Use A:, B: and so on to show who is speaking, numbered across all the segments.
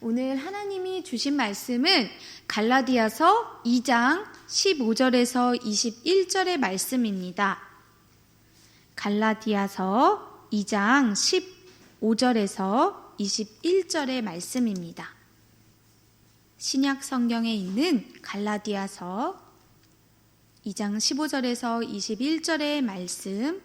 A: 오늘 하나님이 주신 말씀은 갈라디아서 2장 15절에서 21절의 말씀입니다. 갈라디아서 2장 15절에서 21절의 말씀입니다. 신약 성경에 있는 갈라디아서 2장 15절에서 21절의 말씀,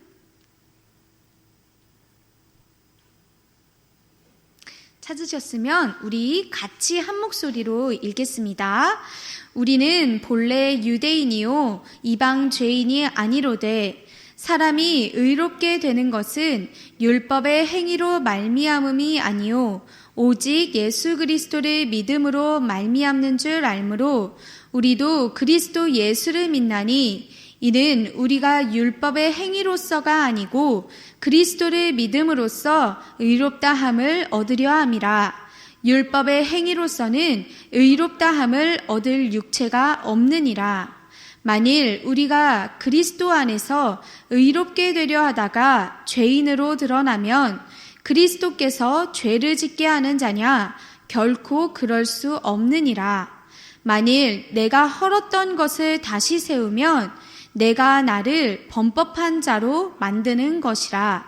A: 찾으셨으면 우리 같이 한 목소리로 읽겠습니다. 우리는 본래 유대인이요 이방 죄인이 아니로되 사람이 의롭게 되는 것은 율법의 행위로 말미암음이 아니요 오직 예수 그리스도를 믿음으로 말미암는 줄 알므로 우리도 그리스도 예수를 믿나니 이는 우리가 율법의 행위로서가 아니고 그리스도를 믿음으로써 의롭다함을 얻으려 함이라. 율법의 행위로서는 의롭다함을 얻을 육체가 없느니라. 만일 우리가 그리스도 안에서 의롭게 되려 하다가 죄인으로 드러나면 그리스도께서 죄를 짓게 하는 자냐? 결코 그럴 수 없느니라. 만일 내가 헐었던 것을 다시 세우면 내가 나를 범법한 자로 만드는 것이라.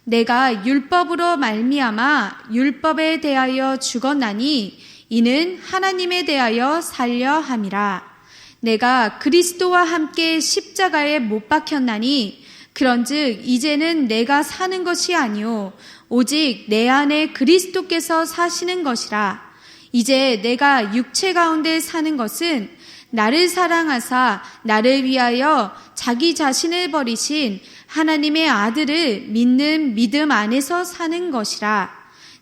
A: 내가 율법으로 말미암아 율법에 대하여 죽었나니 이는 하나님에 대하여 살려 함이라. 내가 그리스도와 함께 십자가에 못 박혔나니 그런즉 이제는 내가 사는 것이 아니요 오직 내 안에 그리스도께서 사시는 것이라. 이제 내가 육체 가운데 사는 것은 나를 사랑하사 나를 위하여 자기 자신을 버리신 하나님의 아들을 믿는 믿음 안에서 사는 것이라.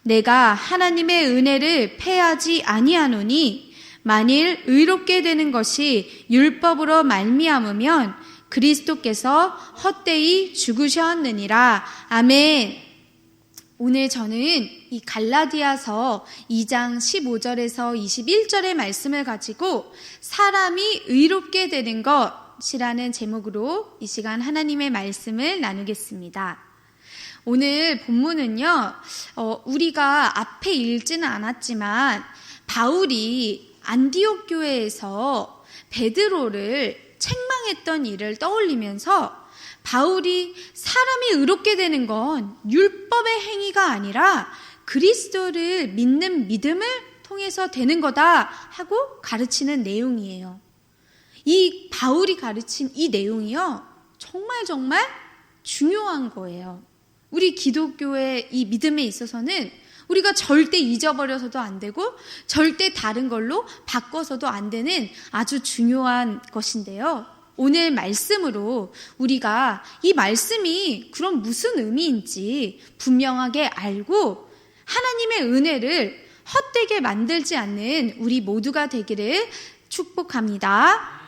A: 내가 하나님의 은혜를 패하지 아니하노니 만일 의롭게 되는 것이 율법으로 말미암으면 그리스도께서 헛되이 죽으셨느니라. 아멘. 오늘 저는 이 갈라디아서 2장 15절에서 21절의 말씀을 가지고 사람이 의롭게 되는 것이라는 제목으로 이 시간 하나님의 말씀을 나누겠습니다. 오늘 본문은요, 우리가 앞에 읽지는 않았지만 바울이 안디옥 교회에서 베드로를 책망했던 일을 떠올리면서 바울이 사람이 의롭게 되는 건 율법의 행위가 아니라 그리스도를 믿는 믿음을 통해서 되는 거다 하고 가르치는 내용이에요. 이 바울이 가르친 이 내용이요, 정말 중요한 거예요. 우리 기독교의 이 믿음에 있어서는 우리가 절대 잊어버려서도 안 되고 절대 다른 걸로 바꿔서도 안 되는 아주 중요한 것인데요. 오늘 말씀으로 우리가 이 말씀이 그럼 무슨 의미인지 분명하게 알고 하나님의 은혜를 헛되게 만들지 않는 우리 모두가 되기를 축복합니다.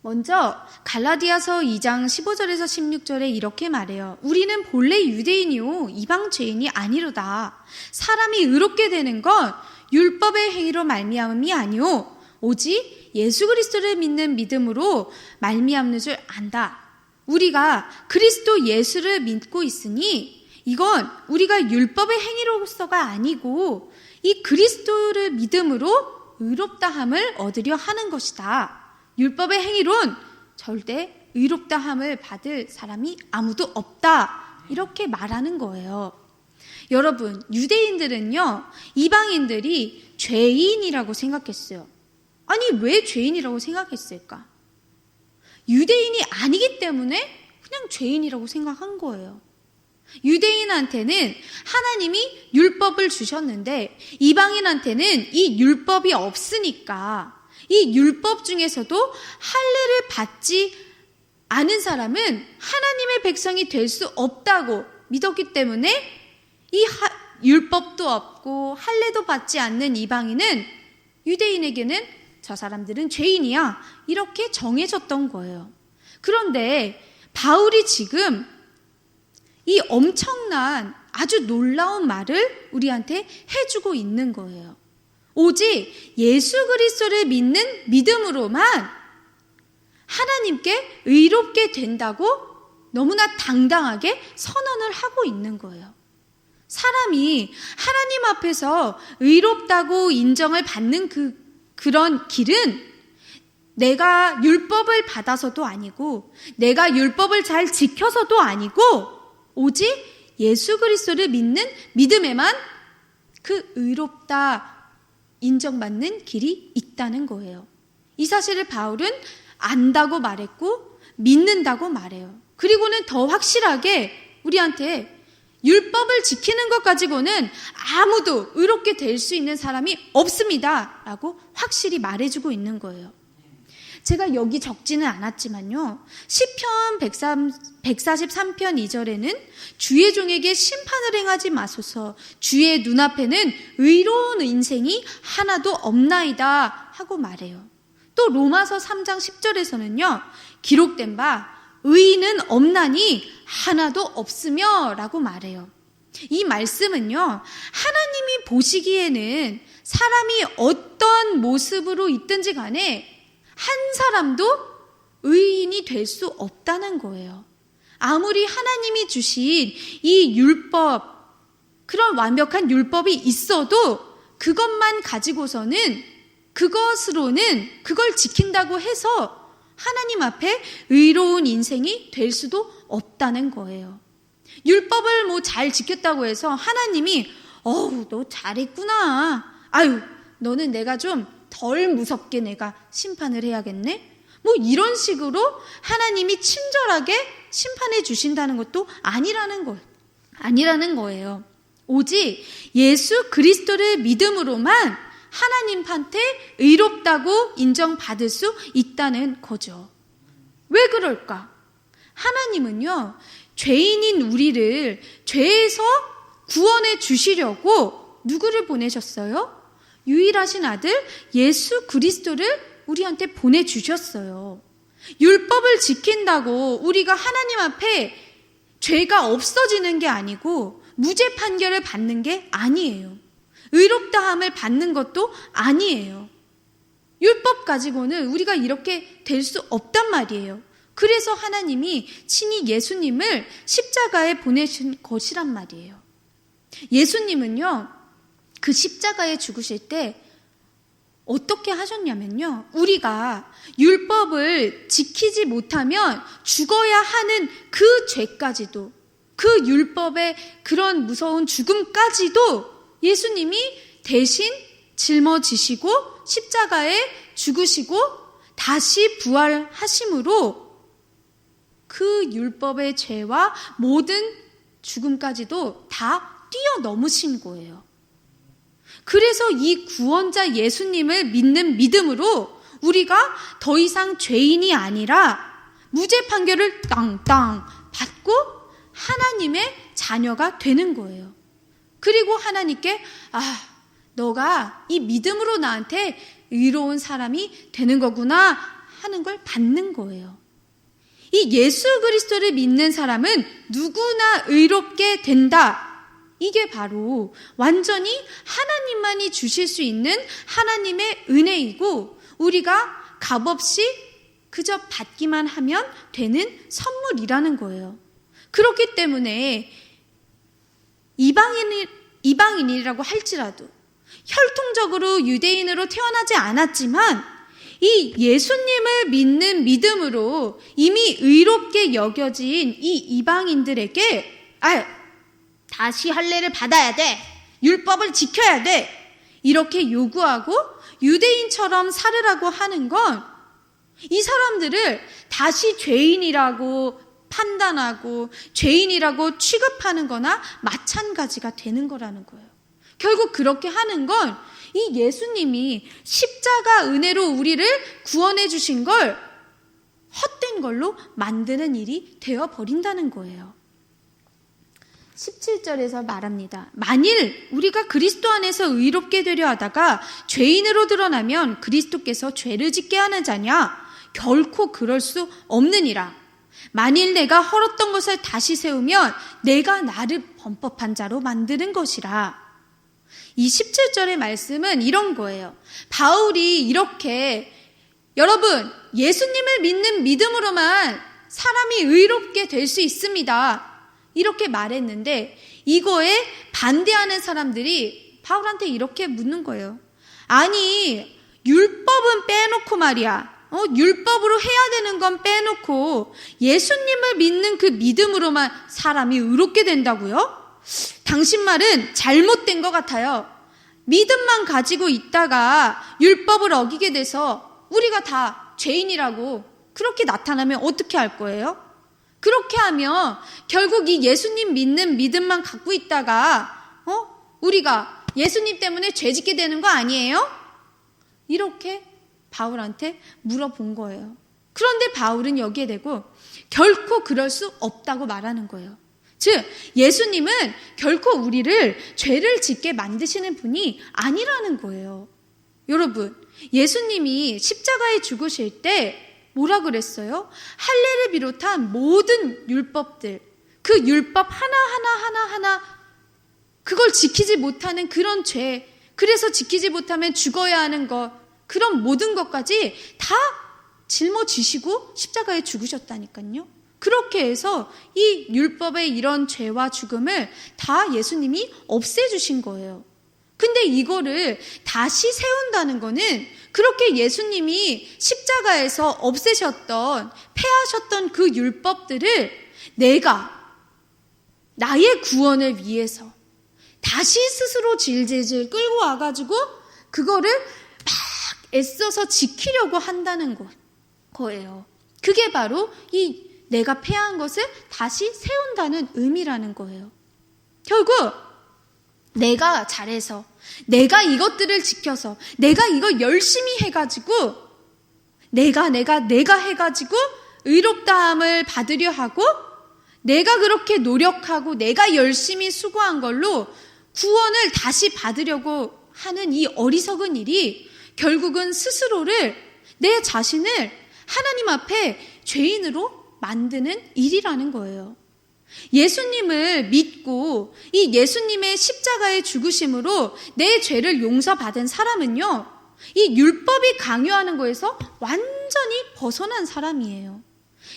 A: 먼저 갈라디아서 2장 15절에서 16절에 이렇게 말해요. 우리는 본래 유대인이요 이방 죄인이 아니로다. 사람이 의롭게 되는 건 율법의 행위로 말미암음이 아니요 오직 예수 그리스도를 믿는 믿음으로 말미암는 줄 안다. 우리가 그리스도 예수를 믿고 있으니 이건 우리가 율법의 행위로서가 아니고 이 그리스도를 믿음으로 의롭다함을 얻으려 하는 것이다. 율법의 행위론 절대 의롭다함을 받을 사람이 아무도 없다. 이렇게 말하는 거예요. 여러분, 유대인들은요, 이방인들이 죄인이라고 생각했어요. 아니, 왜 죄인이라고 생각했을까? 유대인이 아니기 때문에 그냥 죄인이라고 생각한 거예요. 유대인한테는 하나님이 율법을 주셨는데 이방인한테는 이 율법이 없으니까 이 율법 중에서도 할례를 받지 않은 사람은 하나님의 백성이 될 수 없다고 믿었기 때문에 이 율법도 없고 할례도 받지 않는 이방인은 유대인에게는 저 사람들은 죄인이야 이렇게 정해졌던 거예요. 그런데 바울이 지금 이 엄청난 아주 놀라운 말을 우리한테 해주고 있는 거예요. 오직 예수 그리스도를 믿는 믿음으로만 하나님께 의롭게 된다고 너무나 당당하게 선언을 하고 있는 거예요. 사람이 하나님 앞에서 의롭다고 인정을 받는 그런 길은 내가 율법을 받아서도 아니고 내가 율법을 잘 지켜서도 아니고 오직 예수 그리스도를 믿는 믿음에만 그 의롭다 인정받는 길이 있다는 거예요. 이 사실을 바울은 안다고 말했고 믿는다고 말해요. 그리고는 더 확실하게 우리한테 율법을 지키는 것 가지고는 아무도 의롭게 될 수 있는 사람이 없습니다 라고 확실히 말해주고 있는 거예요. 제가 여기 적지는 않았지만요, 시편 143편 2절에는 주의 종에게 심판을 행하지 마소서, 주의 눈앞에는 의로운 인생이 하나도 없나이다 하고 말해요. 또 로마서 3장 10절에서는요, 기록된 바 의인은 없나니 하나도 없으며 라고 말해요. 이 말씀은요, 하나님이 보시기에는 사람이 어떤 모습으로 있든지 간에 한 사람도 의인이 될 수 없다는 거예요. 아무리 하나님이 주신 이 율법, 그런 완벽한 율법이 있어도 그것만 가지고서는 그걸 지킨다고 해서 하나님 앞에 의로운 인생이 될 수도 없다는 거예요. 율법을 잘 지켰다고 해서 하나님이 너 잘했구나. 아유, 너는 내가 좀 덜 무섭게 내가 심판을 해야겠네. 이런 식으로 하나님이 친절하게 심판해 주신다는 것도 아니라는 거예요. 오직 예수 그리스도를 믿음으로만 하나님한테 의롭다고 인정받을 수 있다는 거죠. 왜 그럴까? 하나님은요, 죄인인 우리를 죄에서 구원해 주시려고 누구를 보내셨어요? 유일하신 아들 예수 그리스도를 우리한테 보내주셨어요. 율법을 지킨다고 우리가 하나님 앞에 죄가 없어지는 게 아니고 무죄 판결을 받는 게 아니에요. 의롭다함을 받는 것도 아니에요. 율법 가지고는 우리가 이렇게 될 수 없단 말이에요. 그래서 하나님이 친히 예수님을 십자가에 보내신 것이란 말이에요. 예수님은요, 그 십자가에 죽으실 때 어떻게 하셨냐면요, 우리가 율법을 지키지 못하면 죽어야 하는 그 죄까지도, 그 율법의 그런 무서운 죽음까지도 예수님이 대신 짊어지시고 십자가에 죽으시고 다시 부활하심으로 그 율법의 죄와 모든 죽음까지도 다 뛰어넘으신 거예요. 그래서 이 구원자 예수님을 믿는 믿음으로 우리가 더 이상 죄인이 아니라 무죄 판결을 땅땅 받고 하나님의 자녀가 되는 거예요. 그리고 하나님께 너가 이 믿음으로 나한테 의로운 사람이 되는 거구나 하는 걸 받는 거예요. 이 예수 그리스도를 믿는 사람은 누구나 의롭게 된다. 이게 바로 완전히 하나님만이 주실 수 있는 하나님의 은혜이고 우리가 값없이 그저 받기만 하면 되는 선물이라는 거예요. 그렇기 때문에 이방인이라고 할지라도 혈통적으로 유대인으로 태어나지 않았지만 이 예수님을 믿는 믿음으로 이미 의롭게 여겨진 이 이방인들에게 다시 할례를 받아야 돼, 율법을 지켜야 돼, 이렇게 요구하고 유대인처럼 살으라고 하는 건 이 사람들을 다시 죄인이라고 판단하고 죄인이라고 취급하는 거나 마찬가지가 되는 거라는 거예요. 결국 그렇게 하는 건 이 예수님이 십자가 은혜로 우리를 구원해 주신 걸 헛된 걸로 만드는 일이 되어버린다는 거예요. 17절에서 말합니다. 만일 우리가 그리스도 안에서 의롭게 되려 하다가 죄인으로 드러나면 그리스도께서 죄를 짓게 하는 자냐? 결코 그럴 수 없느니라. 만일 내가 헐었던 것을 다시 세우면 내가 나를 범법한 자로 만드는 것이라. 이 17절의 말씀은 이런 거예요. 바울이 이렇게 여러분 예수님을 믿는 믿음으로만 사람이 의롭게 될 수 있습니다. 이렇게 말했는데 이거에 반대하는 사람들이 바울한테 이렇게 묻는 거예요. 아니, 율법은 빼놓고 말이야. 율법으로 해야 되는 건 빼놓고 예수님을 믿는 그 믿음으로만 사람이 의롭게 된다고요? 당신 말은 잘못된 것 같아요. 믿음만 가지고 있다가 율법을 어기게 돼서 우리가 다 죄인이라고 그렇게 나타나면 어떻게 할 거예요? 그렇게 하면 결국 이 예수님 믿는 믿음만 갖고 있다가 우리가 예수님 때문에 죄 짓게 되는 거 아니에요? 이렇게 바울한테 물어본 거예요. 그런데 바울은 여기에 대고 결코 그럴 수 없다고 말하는 거예요. 즉 예수님은 결코 우리를 죄를 짓게 만드시는 분이 아니라는 거예요. 여러분, 예수님이 십자가에 죽으실 때 뭐라 그랬어요? 할례를 비롯한 모든 율법들, 그 율법 하나 그걸 지키지 못하는 그런 죄, 그래서 지키지 못하면 죽어야 하는 것, 그런 모든 것까지 다 짊어지시고 십자가에 죽으셨다니까요. 그렇게 해서 이 율법의 이런 죄와 죽음을 다 예수님이 없애주신 거예요. 근데 이거를 다시 세운다는 거는 그렇게 예수님이 십자가에서 없애셨던, 폐하셨던 그 율법들을 내가 나의 구원을 위해서 다시 스스로 질질질 끌고 와가지고 그거를 막 애써서 지키려고 한다는 거예요. 그게 바로 이 내가 폐한 것을 다시 세운다는 의미라는 거예요. 결국 내가 잘해서, 내가 이것들을 지켜서, 내가 이거 열심히 해가지고, 내가 해가지고 의롭다함을 받으려 하고, 내가 그렇게 노력하고 내가 열심히 수고한 걸로 구원을 다시 받으려고 하는 이 어리석은 일이 결국은 스스로를, 내 자신을 하나님 앞에 죄인으로 만드는 일이라는 거예요. 예수님을 믿고 이 예수님의 십자가의 죽으심으로 내 죄를 용서받은 사람은요, 이 율법이 강요하는 거에서 완전히 벗어난 사람이에요.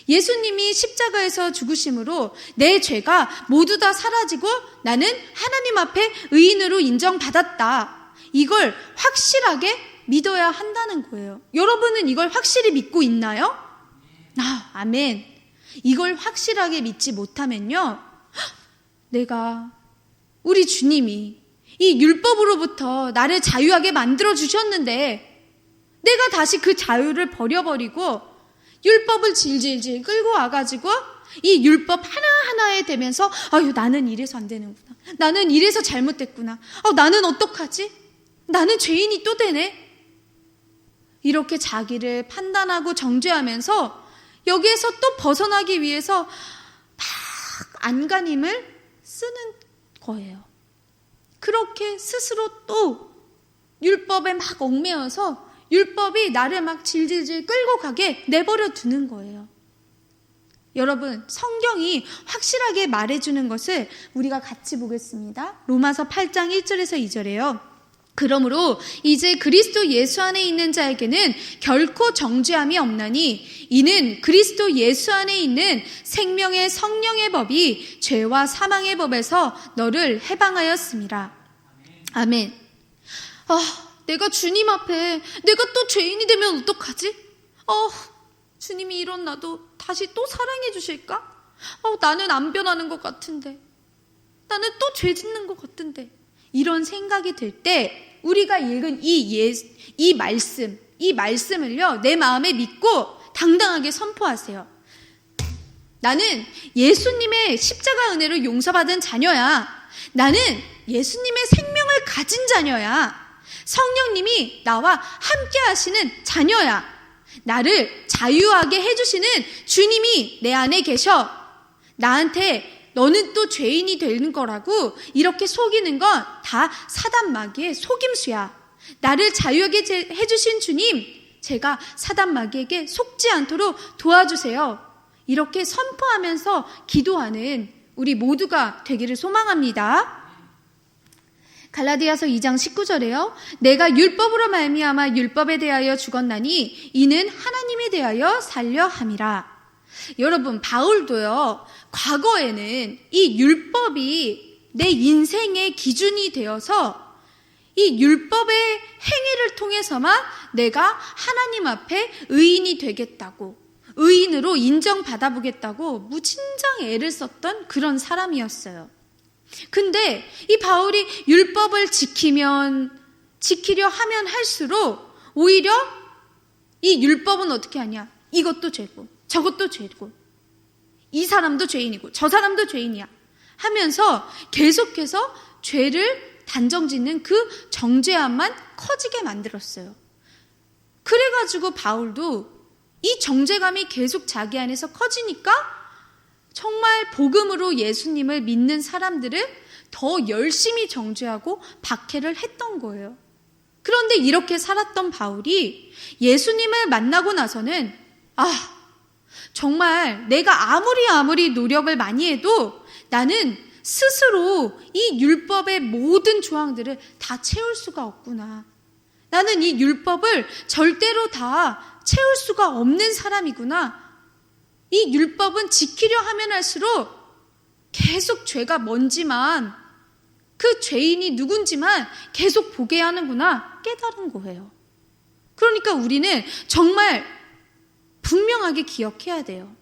A: 예수님이 십자가에서 죽으심으로 내 죄가 모두 다 사라지고 나는 하나님 앞에 의인으로 인정받았다. 이걸 확실하게 믿어야 한다는 거예요. 여러분은 이걸 확실히 믿고 있나요? 아멘. 이걸 확실하게 믿지 못하면요, 우리 주님이 이 율법으로부터 나를 자유하게 만들어 주셨는데 내가 다시 그 자유를 버려버리고 율법을 질질질 끌고 와가지고 이 율법 하나하나에 대면서 나는 이래서 안 되는구나, 나는 이래서 잘못됐구나, 나는 어떡하지, 나는 죄인이 또 되네, 이렇게 자기를 판단하고 정죄하면서 여기에서 또 벗어나기 위해서 막 안간힘을 쓰는 거예요. 그렇게 스스로 또 율법에 막 얽매여서 율법이 나를 막 질질질 끌고 가게 내버려 두는 거예요. 여러분, 성경이 확실하게 말해주는 것을 우리가 같이 보겠습니다. 로마서 8장 1절에서 2절에요. 그러므로 이제 그리스도 예수 안에 있는 자에게는 결코 정죄함이 없나니 이는 그리스도 예수 안에 있는 생명의 성령의 법이 죄와 사망의 법에서 너를 해방하였습니다. 아멘. 내가 주님 앞에 내가 또 죄인이 되면 어떡하지? 주님이 이런 나도 다시 또 사랑해 주실까? 나는 안 변하는 것 같은데, 나는 또 죄 짓는 것 같은데, 이런 생각이 들 때 우리가 읽은 이 말씀을요, 내 마음에 믿고 당당하게 선포하세요. 나는 예수님의 십자가 은혜로 용서받은 자녀야. 나는 예수님의 생명을 가진 자녀야. 성령님이 나와 함께 하시는 자녀야. 나를 자유하게 해주시는 주님이 내 안에 계셔. 나한테 너는 또 죄인이 되는 거라고 이렇게 속이는 건 다 사단 마귀의 속임수야. 나를 자유하게 해주신 주님, 제가 사단 마귀에게 속지 않도록 도와주세요. 이렇게 선포하면서 기도하는 우리 모두가 되기를 소망합니다. 갈라디아서 2장 19절에요. 내가 율법으로 말미암아 율법에 대하여 죽었나니 이는 하나님에 대하여 살려 함이라. 여러분, 바울도요, 과거에는 이 율법이 내 인생의 기준이 되어서 이 율법의 행위를 통해서만 내가 하나님 앞에 의인이 되겠다고, 의인으로 인정받아 보겠다고 무진장 애를 썼던 그런 사람이었어요. 근데 이 바울이 율법을 지키려 하면 할수록 오히려 이 율법은 어떻게 하냐? 이것도 죄고 저것도 죄고 이 사람도 죄인이고 저 사람도 죄인이야 하면서 계속해서 죄를 단정짓는 그 정죄함만 커지게 만들었어요. 그래가지고 바울도 이 정죄감이 계속 자기 안에서 커지니까 정말 복음으로 예수님을 믿는 사람들을 더 열심히 정죄하고 박해를 했던 거예요. 그런데 이렇게 살았던 바울이 예수님을 만나고 나서는 정말 내가 아무리 노력을 많이 해도 나는 스스로 이 율법의 모든 조항들을 다 채울 수가 없구나. 나는 이 율법을 절대로 다 채울 수가 없는 사람이구나. 이 율법은 지키려 하면 할수록 계속 죄가 뭔지만, 그 죄인이 누군지만 계속 보게 하는구나 깨달은 거예요. 그러니까 우리는 정말 분명하게 기억해야 돼요.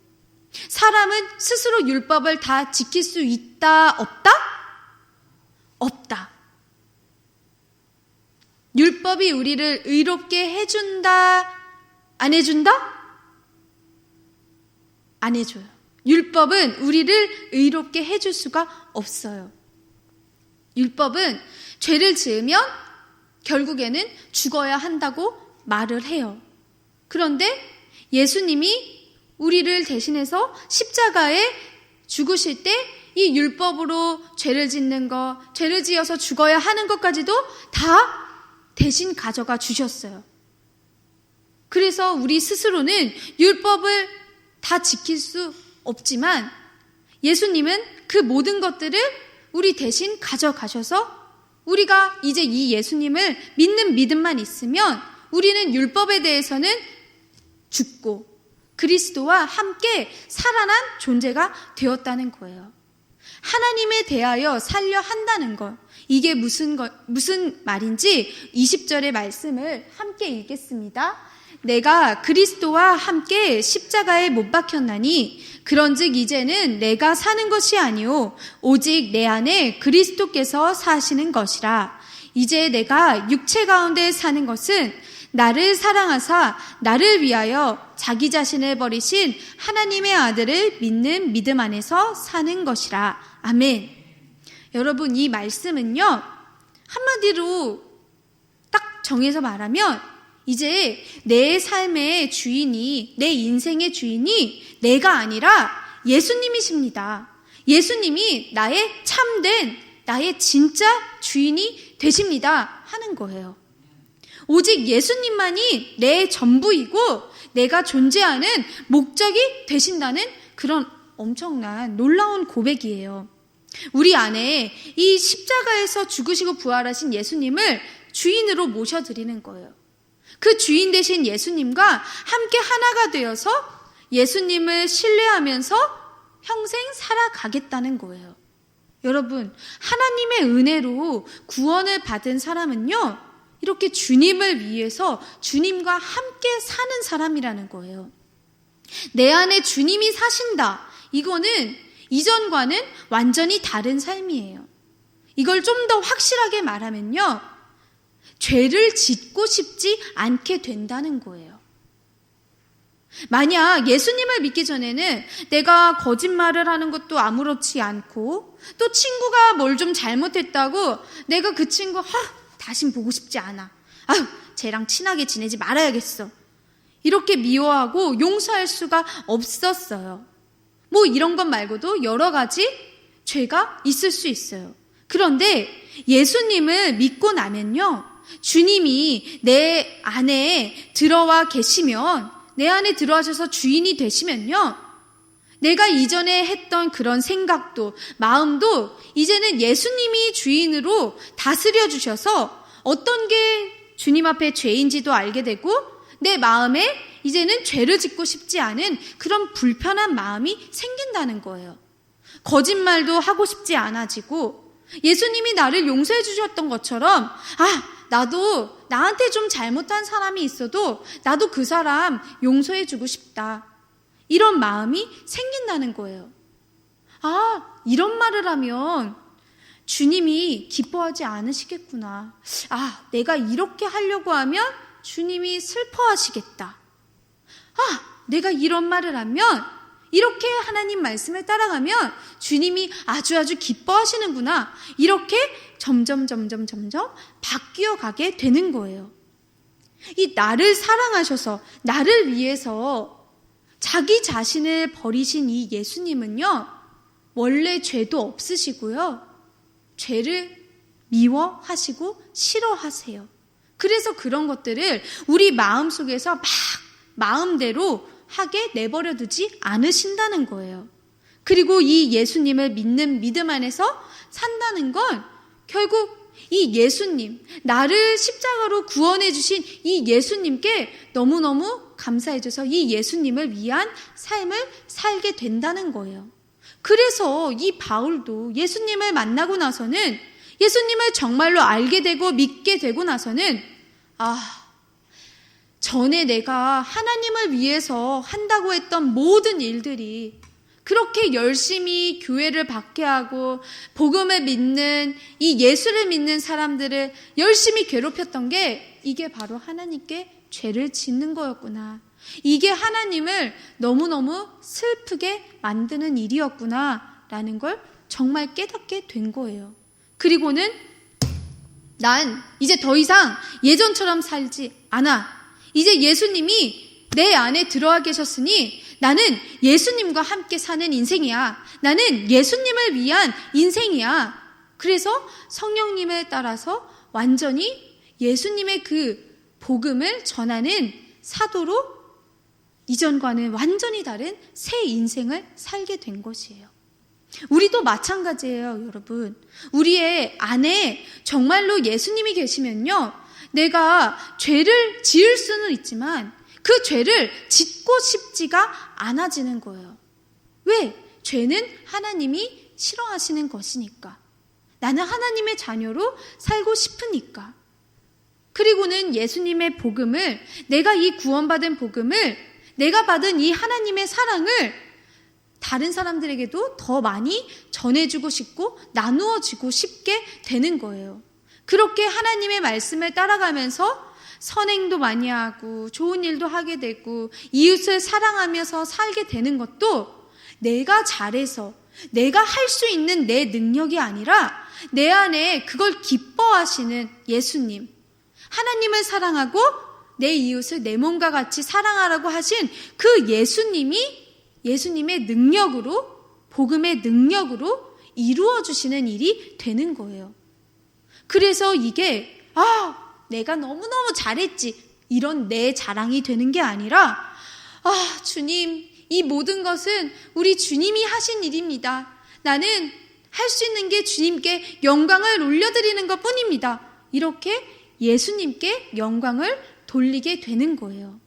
A: 사람은 스스로 율법을 다 지킬 수 있다, 없다? 없다. 율법이 우리를 의롭게 해준다, 안 해준다? 안 해줘요. 율법은 우리를 의롭게 해줄 수가 없어요. 율법은 죄를 지으면 결국에는 죽어야 한다고 말을 해요. 그런데 예수님이 우리를 대신해서 십자가에 죽으실 때 이 율법으로 죄를 짓는 거, 죄를 지어서 죽어야 하는 것까지도 다 대신 가져가 주셨어요. 그래서 우리 스스로는 율법을 다 지킬 수 없지만 예수님은 그 모든 것들을 우리 대신 가져가셔서 우리가 이제 이 예수님을 믿는 믿음만 있으면 우리는 율법에 대해서는 죽고 그리스도와 함께 살아난 존재가 되었다는 거예요. 하나님에 대하여 살려 한다는 것, 이게 무슨 말인지 20절의 말씀을 함께 읽겠습니다. 내가 그리스도와 함께 십자가에 못 박혔나니 그런즉 이제는 내가 사는 것이 아니오 오직 내 안에 그리스도께서 사시는 것이라. 이제 내가 육체 가운데 사는 것은 나를 사랑하사 나를 위하여 자기 자신을 버리신 하나님의 아들을 믿는 믿음 안에서 사는 것이라. 아멘. 여러분, 이 말씀은요, 한마디로 딱 정해서 말하면 이제 내 삶의 주인이, 내 인생의 주인이 내가 아니라 예수님이십니다. 예수님이 나의 참된, 나의 진짜 주인이 되십니다 하는 거예요. 오직 예수님만이 내 전부이고 내가 존재하는 목적이 되신다는 그런 엄청난 놀라운 고백이에요. 우리 안에 이 십자가에서 죽으시고 부활하신 예수님을 주인으로 모셔드리는 거예요. 그 주인 되신 예수님과 함께 하나가 되어서 예수님을 신뢰하면서 평생 살아가겠다는 거예요. 여러분, 하나님의 은혜로 구원을 받은 사람은요, 이렇게 주님을 위해서 주님과 함께 사는 사람이라는 거예요. 내 안에 주님이 사신다. 이거는 이전과는 완전히 다른 삶이에요. 이걸 좀 더 확실하게 말하면요, 죄를 짓고 싶지 않게 된다는 거예요. 만약 예수님을 믿기 전에는 내가 거짓말을 하는 것도 아무렇지 않고 또 친구가 뭘 좀 잘못했다고 내가 그 친구 다신 보고 싶지 않아. 쟤랑 친하게 지내지 말아야겠어. 이렇게 미워하고 용서할 수가 없었어요. 뭐 이런 것 말고도 여러 가지 죄가 있을 수 있어요. 그런데 예수님을 믿고 나면요, 주님이 내 안에 들어와 계시면, 내 안에 들어와셔서 주인이 되시면요, 내가 이전에 했던 그런 생각도 마음도 이제는 예수님이 주인으로 다스려 주셔서 어떤 게 주님 앞에 죄인지도 알게 되고 내 마음에 이제는 죄를 짓고 싶지 않은 그런 불편한 마음이 생긴다는 거예요. 거짓말도 하고 싶지 않아지고 예수님이 나를 용서해 주셨던 것처럼 나도 나한테 좀 잘못한 사람이 있어도 나도 그 사람 용서해 주고 싶다. 이런 마음이 생긴다는 거예요. 이런 말을 하면 주님이 기뻐하지 않으시겠구나. 내가 이렇게 하려고 하면 주님이 슬퍼하시겠다. 내가 이런 말을 하면, 이렇게 하나님 말씀을 따라가면 주님이 아주 기뻐하시는구나. 이렇게 점점 바뀌어 가게 되는 거예요. 이 나를 사랑하셔서 나를 위해서 자기 자신을 버리신 이 예수님은요, 원래 죄도 없으시고요, 죄를 미워하시고 싫어하세요. 그래서 그런 것들을 우리 마음속에서 막 마음대로 하게 내버려 두지 않으신다는 거예요. 그리고 이 예수님을 믿는 믿음 안에서 산다는 건 결국 이 예수님, 나를 십자가로 구원해 주신 이 예수님께 너무너무 감사해줘서 이 예수님을 위한 삶을 살게 된다는 거예요. 그래서 이 바울도 예수님을 만나고 나서는, 예수님을 정말로 알게 되고 믿게 되고 나서는 전에 내가 하나님을 위해서 한다고 했던 모든 일들이, 그렇게 열심히 교회를 박해하고 복음을 믿는 이 예수를 믿는 사람들을 열심히 괴롭혔던 게 이게 바로 하나님께 죄를 짓는 거였구나. 이게 하나님을 너무너무 슬프게 만드는 일이었구나 라는 걸 정말 깨닫게 된 거예요. 그리고는 난 이제 더 이상 예전처럼 살지 않아. 이제 예수님이 내 안에 들어와 계셨으니 나는 예수님과 함께 사는 인생이야. 나는 예수님을 위한 인생이야. 그래서 성령님을 따라서 완전히 예수님의 그 복음을 전하는 사도로 이전과는 완전히 다른 새 인생을 살게 된 것이에요. 우리도 마찬가지예요, 여러분. 우리의 안에 정말로 예수님이 계시면요, 내가 죄를 지을 수는 있지만 그 죄를 짓고 싶지가 않아지는 거예요. 왜? 죄는 하나님이 싫어하시는 것이니까. 나는 하나님의 자녀로 살고 싶으니까. 그리고는 예수님의 복음을, 내가 이 구원받은 복음을, 내가 받은 이 하나님의 사랑을 다른 사람들에게도 더 많이 전해주고 싶고 나누어지고 싶게 되는 거예요. 그렇게 하나님의 말씀을 따라가면서 선행도 많이 하고 좋은 일도 하게 되고 이웃을 사랑하면서 살게 되는 것도 내가 잘해서 내가 할 수 있는 내 능력이 아니라 내 안에 그걸 기뻐하시는 예수님, 하나님을 사랑하고 내 이웃을 내 몸과 같이 사랑하라고 하신 그 예수님의 능력으로, 복음의 능력으로 이루어 주시는 일이 되는 거예요. 그래서 이게 내가 너무너무 잘했지, 이런 내 자랑이 되는 게 아니라 주님, 이 모든 것은 우리 주님이 하신 일입니다. 나는 할 수 있는 게 주님께 영광을 올려드리는 것 뿐입니다. 이렇게 예수님께 영광을 돌리게 되는 거예요.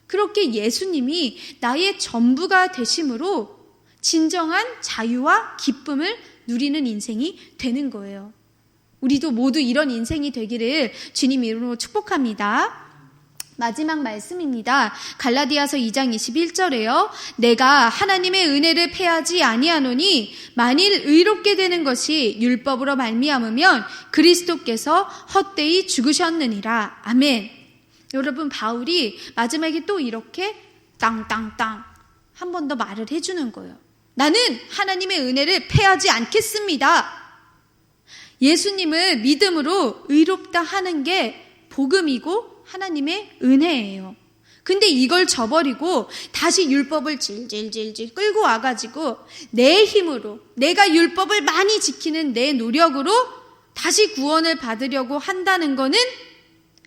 A: 그렇게 예수님이 나의 전부가 되심으로 진정한 자유와 기쁨을 누리는 인생이 되는 거예요. 우리도 모두 이런 인생이 되기를 주님 이름으로 축복합니다. 마지막 말씀입니다. 갈라디아서 2장 21절에요. 내가 하나님의 은혜를 패하지 아니하노니 만일 의롭게 되는 것이 율법으로 말미암으면 그리스도께서 헛되이 죽으셨느니라. 아멘. 여러분, 바울이 마지막에 또 이렇게 땅땅땅 한 번 더 말을 해주는 거예요. 나는 하나님의 은혜를 패하지 않겠습니다. 예수님을 믿음으로 의롭다 하는 게 복음이고 하나님의 은혜예요. 근데 이걸 저버리고 다시 율법을 질질질질 끌고 와가지고 내 힘으로, 내가 율법을 많이 지키는 내 노력으로 다시 구원을 받으려고 한다는 거는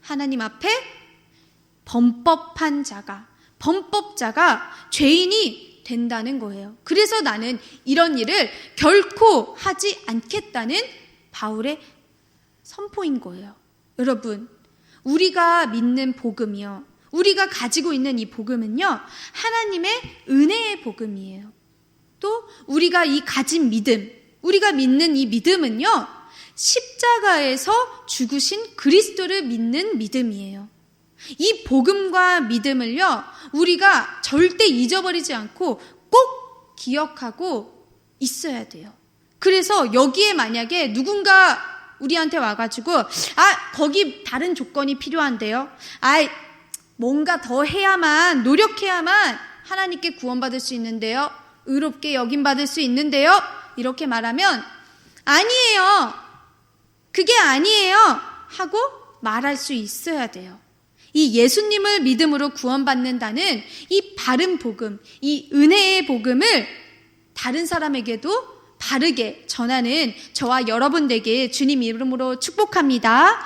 A: 하나님 앞에 범법자가 죄인이 된다는 거예요. 그래서 나는 이런 일을 결코 하지 않겠다는 바울의 선포인 거예요. 여러분, 우리가 믿는 복음이요, 우리가 가지고 있는 이 복음은요, 하나님의 은혜의 복음이에요. 또 우리가 이 가진 믿음, 우리가 믿는 이 믿음은요, 십자가에서 죽으신 그리스도를 믿는 믿음이에요. 이 복음과 믿음을요, 우리가 절대 잊어버리지 않고 꼭 기억하고 있어야 돼요. 그래서 여기에 만약에 누군가 우리한테 와가지고 거기 다른 조건이 필요한데요. 뭔가 더 해야만, 노력해야만 하나님께 구원받을 수 있는데요. 의롭게 여김받을 수 있는데요. 이렇게 말하면 아니에요. 그게 아니에요. 하고 말할 수 있어야 돼요. 이 예수님을 믿음으로 구원받는다는 이 바른 복음, 이 은혜의 복음을 다른 사람에게도 바르게 전하는 저와 여러분 되게 주님 이름으로 축복합니다.